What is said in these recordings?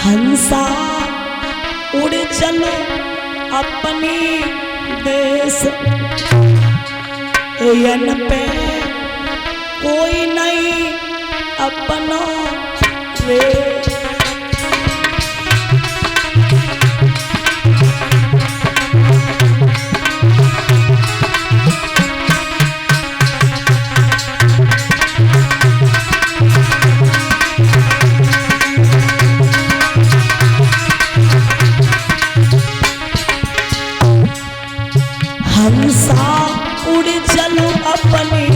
हंसा उड़ चलो अपनी देश, यन पे कोई नहीं अपना रे। हंसा उड़ चलो अपनी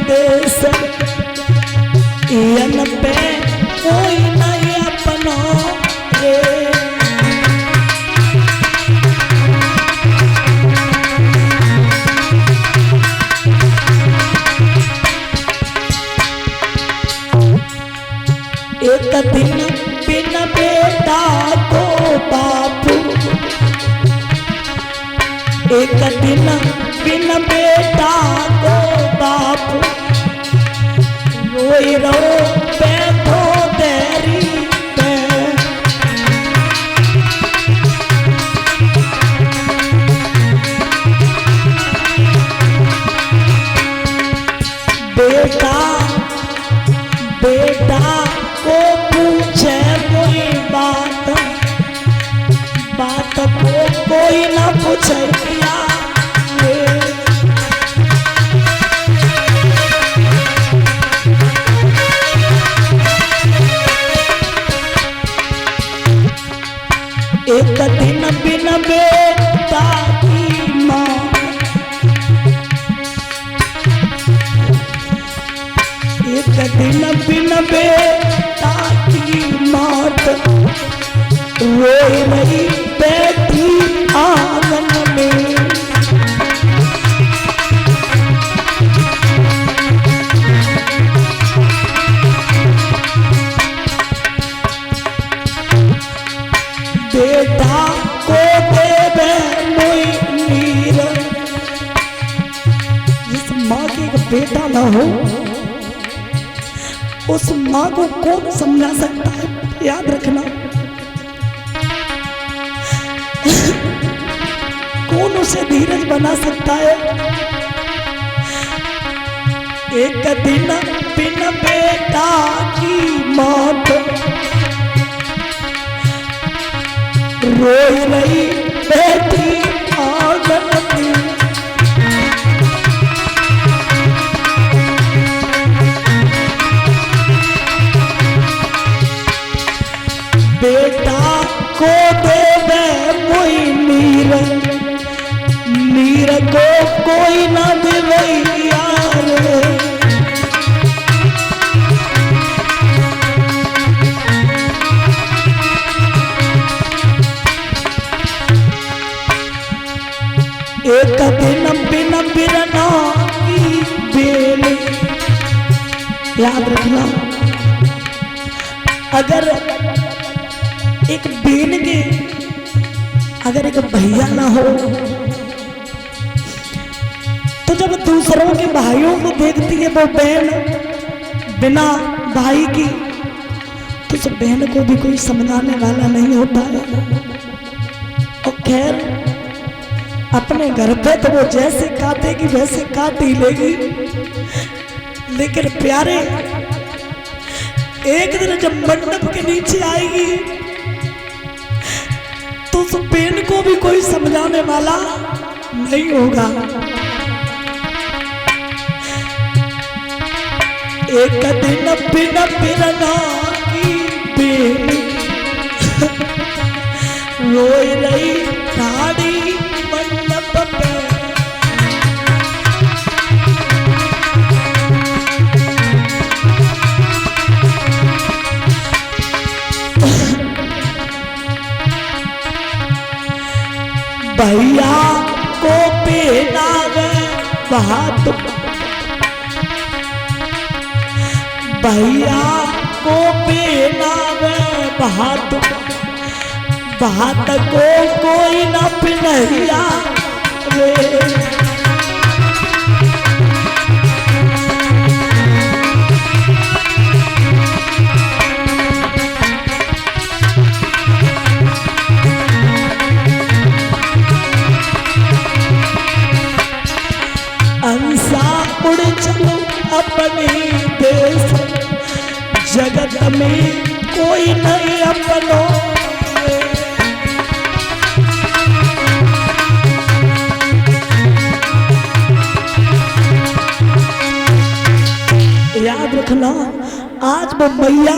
देश, यन पे कोई नहीं अपना रे। एक दिन बिन बेटा को बापू, एक दिन बिन बेटा को बापू, रोई रो बैठो तेरी पे। बेटा बेटा को पूछे कोई बात, बात को कोई ना पूछे क्या। एक दिन बिन बेटा की माँ, एक दिन बिन बेटा की मात, रोई रही बैठी आंगन में। बेटा को देवे मोई नीर, जिस माँ के एक बेटा ना हो उस माँ को कौन समझा सकता है। याद रखना, कौन उसे धीरज बना सकता है। एक दिन बिन बेटा की मौत, रोई रही बेटी आंगन में। बेटा को देवे कोई नीर, नीर को कोई ना देवे यार। एक दिन बिन बिरना की बेल, याद रखना, अगर एक बेन के अगर एक भैया ना हो तो जब दूसरों के भाइयों को देखती है वो बहन बिना भाई की, तो उस बहन को भी कोई समझाने वाला नहीं होता है। और खैर अपने घर पे तो वो जैसे काटेगी वैसे काट ही लेगी, लेकिन प्यारे एक दिन जब मंडप के नीचे आएगी तो उस बहन को भी कोई समझाने वाला नहीं होगा। एक दिन बिन बिरना की बेन, रोई रही ठाड़ी मंडप पे। भैया को पहनावे बात, भैया को पहनावे बात, बात को कोई न पहनैया रे। अपनी देश, जगत में कोई नहीं अपनों। याद रखना, आज वो मैया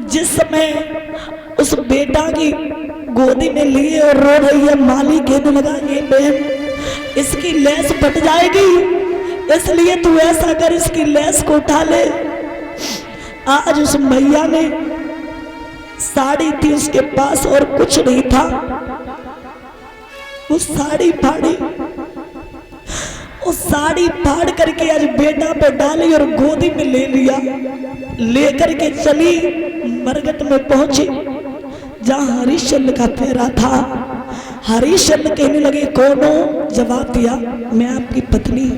जिस समय उस बेटा की गोदी में लिए और रो रही है, माली कहने लगा ये बहन इसकी लेस फट जाएगी, इसलिए तू ऐसा कर इसकी लेस को उठा ले। आज उस मैया ने साड़ी थी उसके पास और कुछ नहीं था, वो साड़ी फाड़ी, उस साड़ी फाड़ करके आज बेटा पे डाली और गोदी में ले लिया, लेकर के चली मरघट में पहुंची जहां हरिश्चंद्र का फेरा था। हरिश्चंद्र कहने लगे कौन हो? जवाब दिया मैं आपकी पत्नी।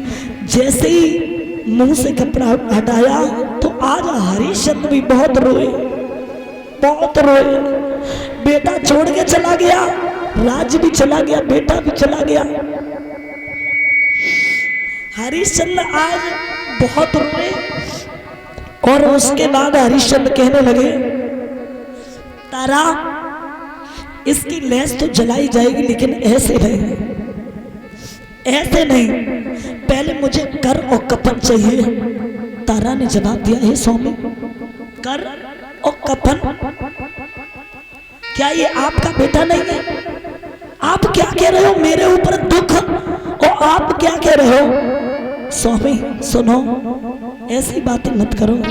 जैसे ही मुंह से कपड़ा हटाया तो आज हरिश्चंद्र भी बहुत रोए, बहुत रोए। बेटा छोड़ के चला गया, राज्य भी चला गया, बेटा भी चला गया। हरिश्चंद्र आज बहुत रोए और उसके बाद हरिश्चंद्र कहने लगे तारा इसकी लेस तो जलाई जाएगी लेकिन ऐसे नहीं, ऐसे नहीं, पहले मुझे कर और कफन चाहिए। तारा ने जवाब दिया हे स्वामी कर और कफन, क्या ये आपका बेटा नहीं है? आप क्या कह रहे हो? मेरे ऊपर दुख और आप क्या कह रहे हो? स्वामी सुनो, ऐसी बातें मत करो।